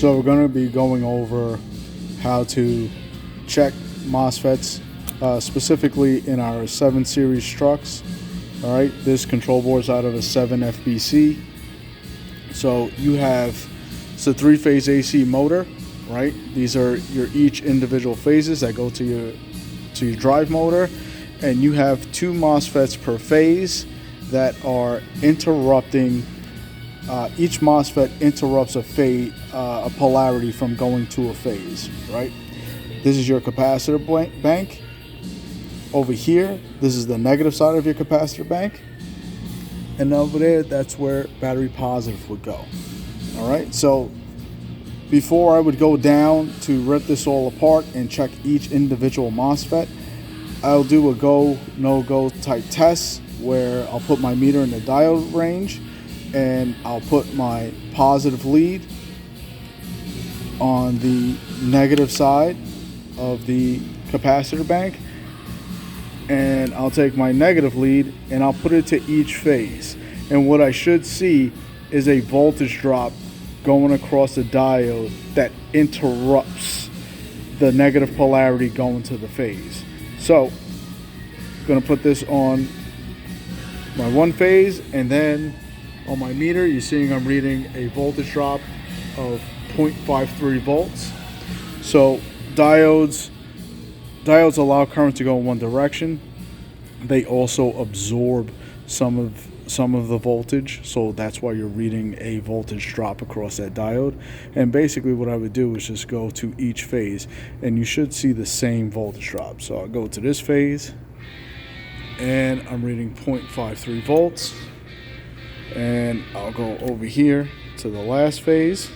So we're going to be going over how to check MOSFETs, specifically in our 7 series trucks. All right, this control board is out of a 7 FBC. So you have, it's a 3-phase AC motor, right? These are your each individual phases that go to your drive motor, and you have 2 MOSFETs per phase that are interrupting. Each MOSFET interrupts a polarity from going to a phase, right? This is your capacitor bank. Over here, this is the negative side of your capacitor bank. And over there, that's where battery positive would go. All right, so before I would go down to rip this all apart and check each individual MOSFET, I'll do a go, no-go type test where I'll put my meter in the diode range, and I'll put my positive lead on the negative side of the capacitor bank, and I'll take my negative lead and I'll put it to each phase. And what I should see is a voltage drop going across the diode that interrupts the negative polarity going to the phase. So I'm going to put this on my 1 phase, and then on my meter you're seeing I'm reading a voltage drop of 0.53 volts. So diodes allow current to go in one direction. They also absorb some of the voltage, so that's why you're reading a voltage drop across that diode. And basically what I would do is just go to each phase, and you should see the same voltage drop. So I'll go to this phase, and I'm reading 0.53 volts. And I'll go over here to the last phase,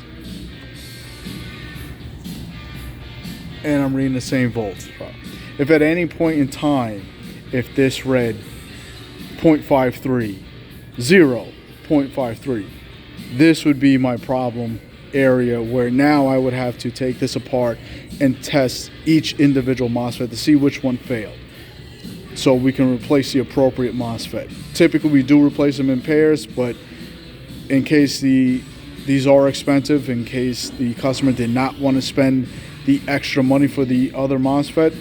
and I'm reading the same voltage drop. If at any point in time, if this read 0.53, 0.53, this would be my problem area, where now I would have to take this apart and test each individual MOSFET to see which one failed, so we can replace the appropriate MOSFET. Typically we do replace them in pairs, but in case these are expensive, in case the customer did not want to spend the extra money for the other MOSFET,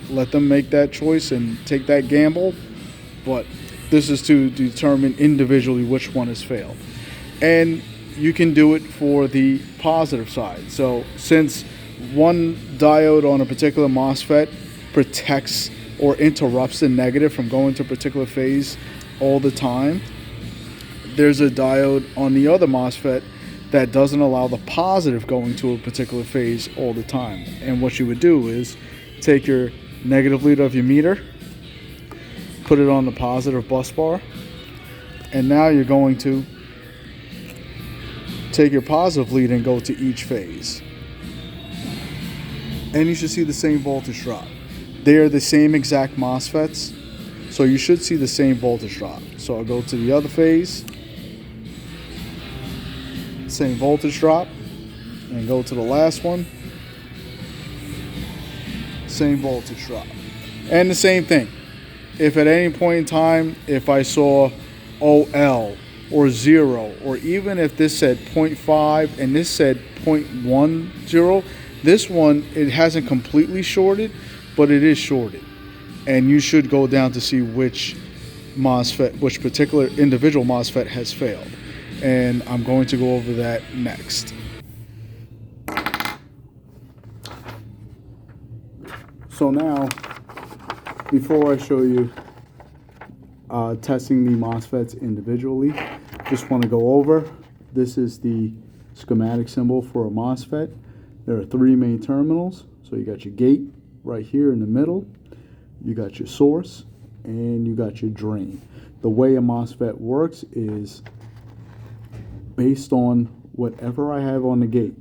let them make that choice and take that gamble. But this is to determine individually which one has failed. And you can do it for the positive side. So since one diode on a particular MOSFET protects or interrupts the negative from going to a particular phase all the time, there's a diode on the other MOSFET that doesn't allow the positive going to a particular phase all the time. And what you would do is take your negative lead of your meter, put it on the positive bus bar, and now you're going to take your positive lead and go to each phase. And you should see the same voltage drop. They are the same exact MOSFETs, so you should see the same voltage drop. So I'll go to the other phase, same voltage drop, and go to the last one, same voltage drop. And the same thing, if at any point in time, if I saw OL or 0, or even if this said 0.5 and this said 0.10, this one, it hasn't completely shorted, but it is shorted. And you should go down to see which MOSFET, which particular individual MOSFET has failed. And I'm going to go over that next. So now, before I show you testing the MOSFETs individually, just want to go over, this is the schematic symbol for a MOSFET. There are 3 main terminals. So you got your gate right here in the middle, you got your source, and you got your drain. The way a MOSFET works is based on whatever I have on the gate,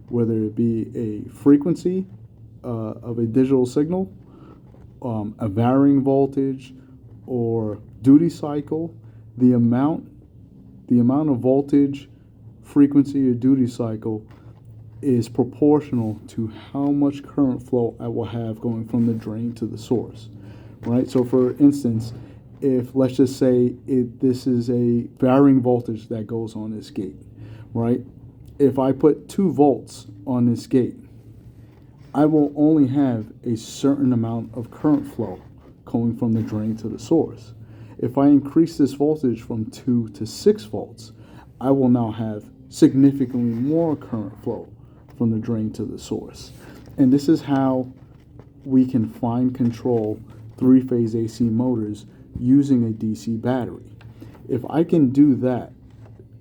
whether it be a frequency of a digital signal, a varying voltage, or duty cycle. The amount of voltage, frequency, or duty cycle is proportional to how much current flow I will have going from the drain to the source, right? So for instance, if let's just say this is a varying voltage that goes on this gate, right? If I put 2 volts on this gate, I will only have a certain amount of current flow going from the drain to the source. If I increase this voltage from 2 to 6 volts, I will now have significantly more current flow from the drain to the source. And this is how we can fine control three-phase AC motors using a DC battery. If I can do that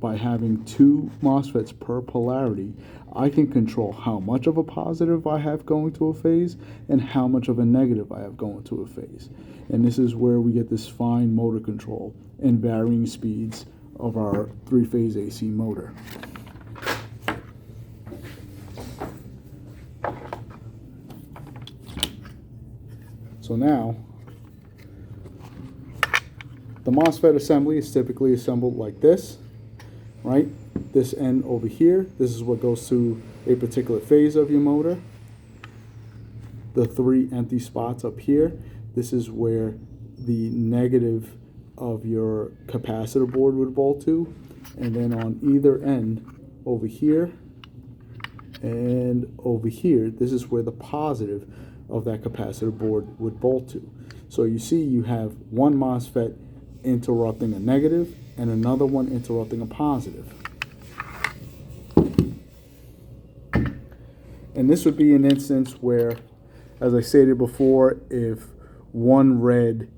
by having 2 MOSFETs per polarity, I can control how much of a positive I have going to a phase and how much of a negative I have going to a phase. And this is where we get this fine motor control and varying speeds of our three-phase AC motor. So now, the MOSFET assembly is typically assembled like this, right? This end over here, this is what goes to a particular phase of your motor. The 3 empty spots up here, this is where the negative of your capacitor board would bolt to. And then on either end, over here and over here, this is where the positive of that capacitor board would bolt to. So you see you have one MOSFET interrupting a negative and another one interrupting a positive. And this would be an instance where, as I stated before, if one read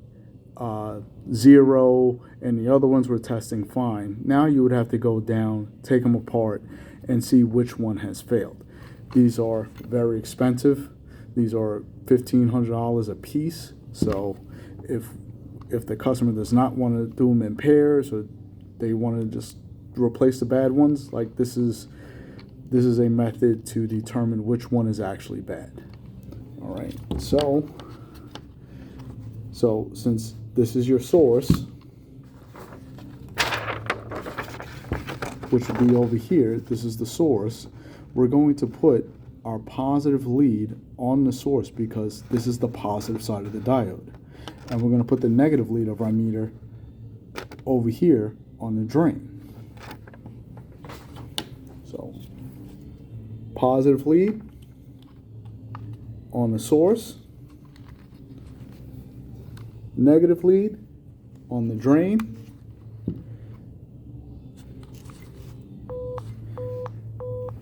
0 and the other ones were testing fine, now you would have to go down, take them apart, and see which one has failed. These are very expensive. These are $1,500 a piece. So if the customer does not want to do them in pairs, or they want to just replace the bad ones, like this is a method to determine which one is actually bad. All right, so since this is your source, which would be over here, this is the source, we're going to put our positive lead on the source because this is the positive side of the diode. And we're going to put the negative lead of our meter over here on the drain. So, positive lead on the source, negative lead on the drain,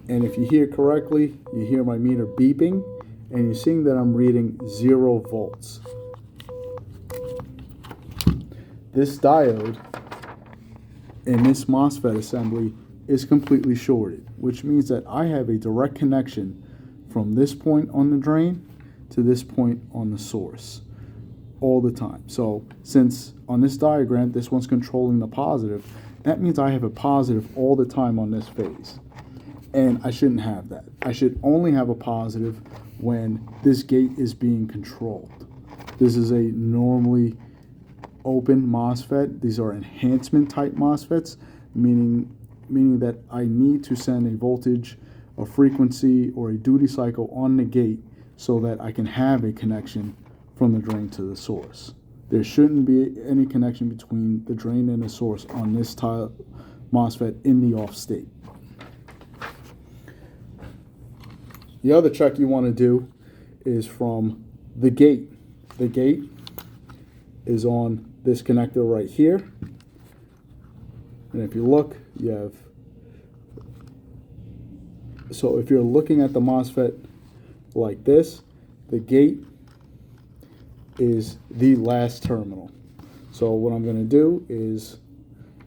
and if you hear correctly, you hear my meter beeping, and you're seeing that I'm reading 0 volts. This diode in this MOSFET assembly is completely shorted, which means that I have a direct connection from this point on the drain to this point on the source all the time. So since on this diagram, this one's controlling the positive, that means I have a positive all the time on this phase. And I shouldn't have that. I should only have a positive when this gate is being controlled. This is a normally open MOSFET. These are enhancement type MOSFETs, meaning that I need to send a voltage, a frequency, or a duty cycle on the gate so that I can have a connection from the drain to the source. There shouldn't be any connection between the drain and the source on this type MOSFET in the off state. The other check you want to do is from the gate. The gate is on this connector right here. And if you look, you have, so if you're looking at the MOSFET like this, the gate is the last terminal. So what I'm going to do is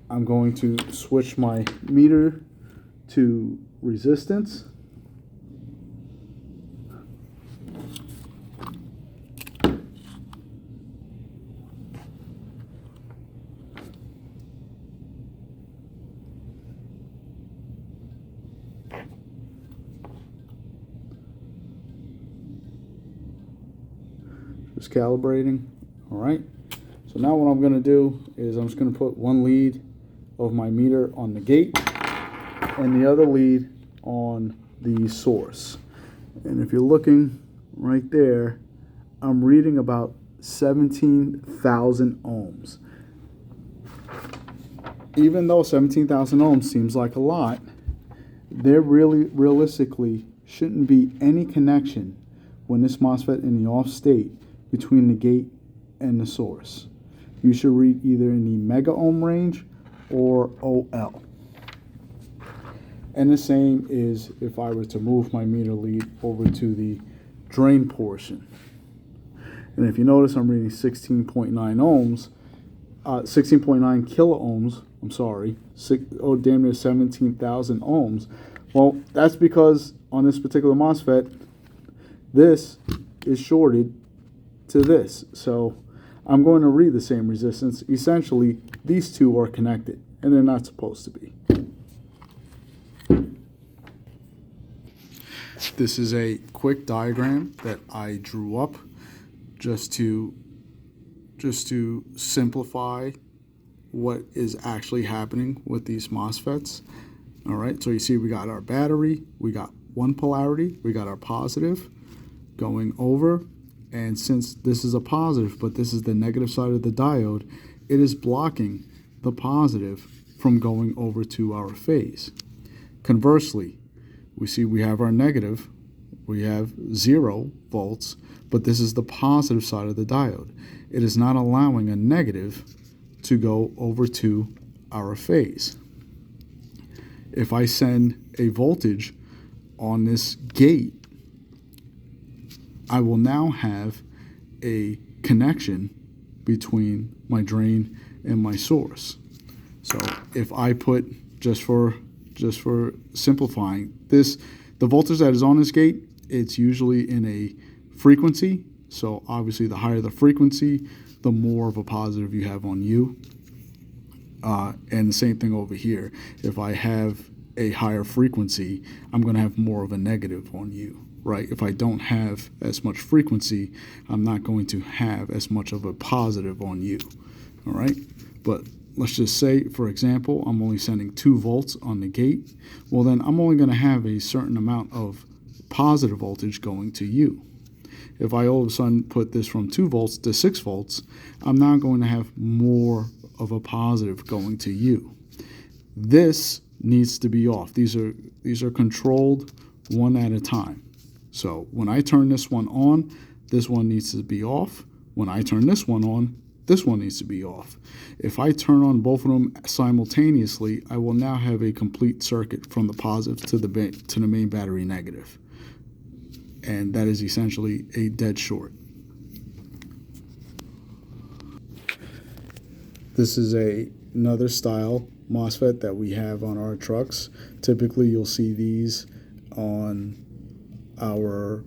I'm going to switch my meter to resistance. Just calibrating. All right, so now what I'm going to do is I'm just going to put one lead of my meter on the gate and the other lead on the source. And if you're looking right there, I'm reading about 17,000 ohms. Even though 17,000 ohms seems like a lot, there really realistically shouldn't be any connection when this MOSFET in the off state between the gate and the source. You should read either in the mega ohm range or OL. And the same is if I were to move my meter lead over to the drain portion. And if you notice, I'm reading 16.9 ohms, 16.9 kilo ohms, I'm sorry, damn near 17,000 ohms. Well, that's because on this particular MOSFET, this is shorted to this. So I'm going to read the same resistance. Essentially, these two are connected, and they're not supposed to be. This is a quick diagram that I drew up just to simplify what is actually happening with these MOSFETs. All right, so you see we got our battery, we got one polarity, we got our positive going over, and since this is a positive, but this is the negative side of the diode, it is blocking the positive from going over to our phase. Conversely, we see we have our negative, we have 0 volts, but this is the positive side of the diode. It is not allowing a negative to go over to our phase. If I send a voltage on this gate, I will now have a connection between my drain and my source. So if I put, just for simplifying this, the voltage that is on this gate, it's usually in a frequency. So obviously the higher the frequency, the more of a positive you have on U. And the same thing over here. If I have a higher frequency, I'm going to have more of a negative on U, right? If I don't have as much frequency, I'm not going to have as much of a positive on U, all right? But let's just say, for example, I'm only sending 2 volts on the gate. Well, then I'm only going to have a certain amount of positive voltage going to U. If I all of a sudden put this from 2 volts to 6 volts, I'm now going to have more of a positive going to U. This needs to be off. These are controlled one at a time. So when I turn this one on, this one needs to be off. When I turn this one on, this one needs to be off. If I turn on both of them simultaneously, I will now have a complete circuit from the positive to the main battery negative. And that is essentially a dead short. This is another style MOSFET that we have on our trucks. Typically, you'll see these on our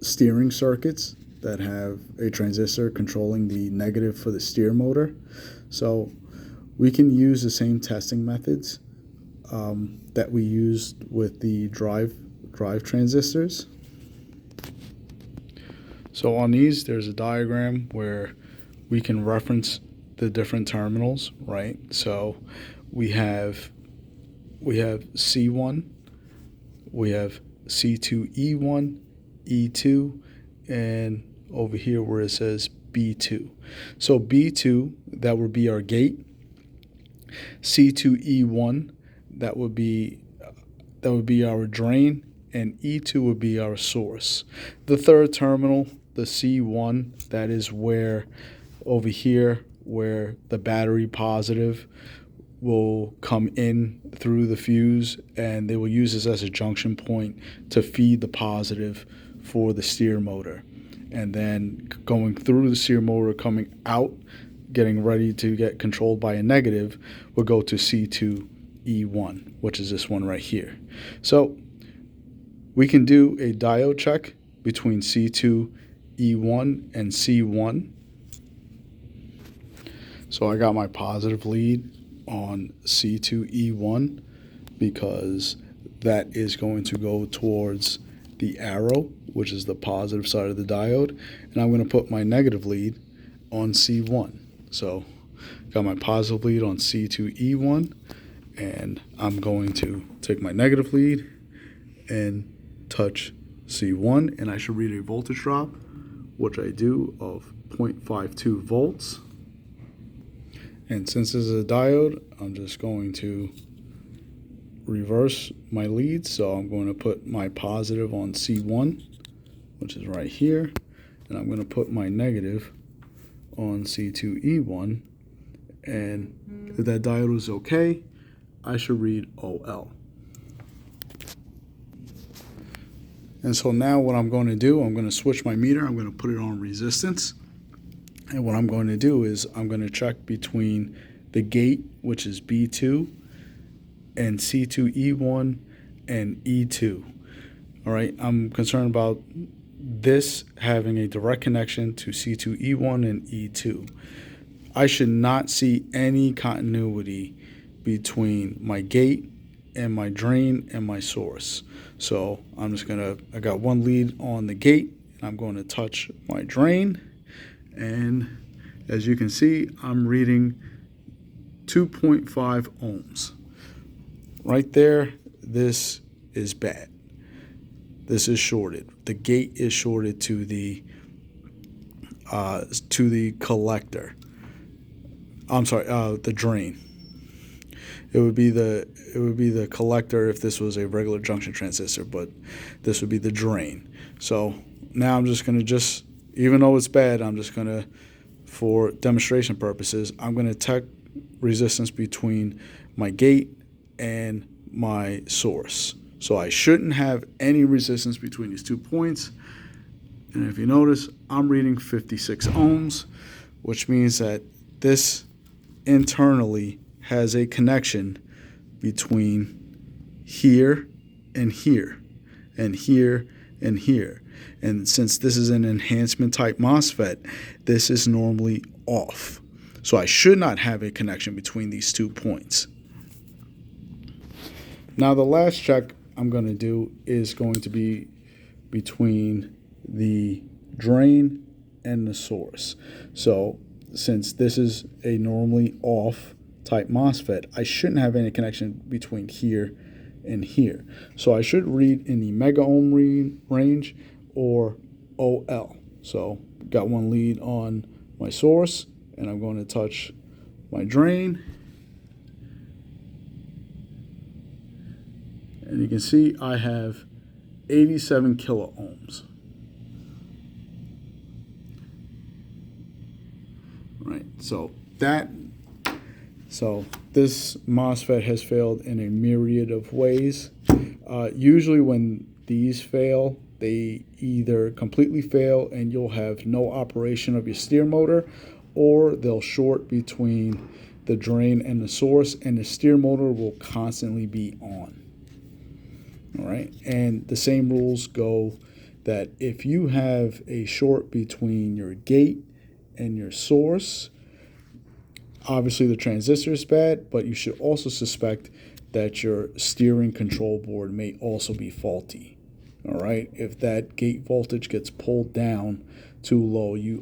steering circuits that have a transistor controlling the negative for the steer motor. So we can use the same testing methods that we used with the drive transistors. So on these, there's a diagram where we can reference the different terminals, right? So we have C1, we have C2E1, E2, and over here where it says B2. So B2, that would be our gate. C2E1, that would be our drain, and E2 would be our source. The third terminal, the C1, that is where over here where the battery positive will come in through the fuse, and they will use this as a junction point to feed the positive for the steer motor. And then going through the steer motor, coming out, getting ready to get controlled by a negative, will go to C2E1, which is this one right here. So we can do a diode check between C2E1 and C1. So I got my positive lead on C2E1 because that is going to go towards the arrow, which is the positive side of the diode, and I'm going to put my negative lead on C1. So got my positive lead on C2E1, and I'm going to take my negative lead and touch C1, and I should read a voltage drop, which I do, of 0.52 volts. And since this is a diode, I'm just going to reverse my leads. So I'm going to put my positive on C1, which is right here, and I'm going to put my negative on C2E1. And if that diode is okay, I should read OL. And so now what I'm going to do, I'm going to switch my meter. I'm going to put it on resistance. And what I'm going to do is I'm going to check between the gate, which is B2, and C2E1 and E2. All right, I'm concerned about this having a direct connection to C2E1 and E2. I should not see any continuity between my gate and my drain and my source. So I'm just I got one lead on the gate, and I'm going to touch my drain, and as you can see, I'm reading 2.5 ohms. Right there, this is bad. This is shorted. The gate is shorted to the collector. I'm sorry, the drain. It would be the collector if this was a regular junction transistor, but this would be the drain. So now I'm just gonna even though it's bad, I'm just gonna, for demonstration purposes, I'm gonna check resistance between my gate and my source. So I shouldn't have any resistance between these 2 points. And if you notice, I'm reading 56 ohms, which means that this internally has a connection between here and here and here and here. And since this is an enhancement type MOSFET, this is normally off. So I should not have a connection between these 2 points. Now the last check I'm going to do is going to be between the drain and the source. So since this is a normally off type MOSFET, I shouldn't have any connection between here and here. So I should read in the mega ohm range or OL. So got one lead on my source, and I'm going to touch my drain. And you can see I have 87 kilo ohms. Right, so this MOSFET has failed in a myriad of ways. Usually when these fail, they either completely fail and you'll have no operation of your steer motor, or they'll short between the drain and the source, and the steer motor will constantly be on. All right, and the same rules go that if you have a short between your gate and your source, obviously the transistor is bad, but you should also suspect that your steering control board may also be faulty. All right, if that gate voltage gets pulled down too low, you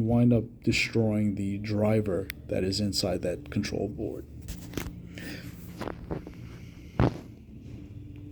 wind up destroying the driver that is inside that control board.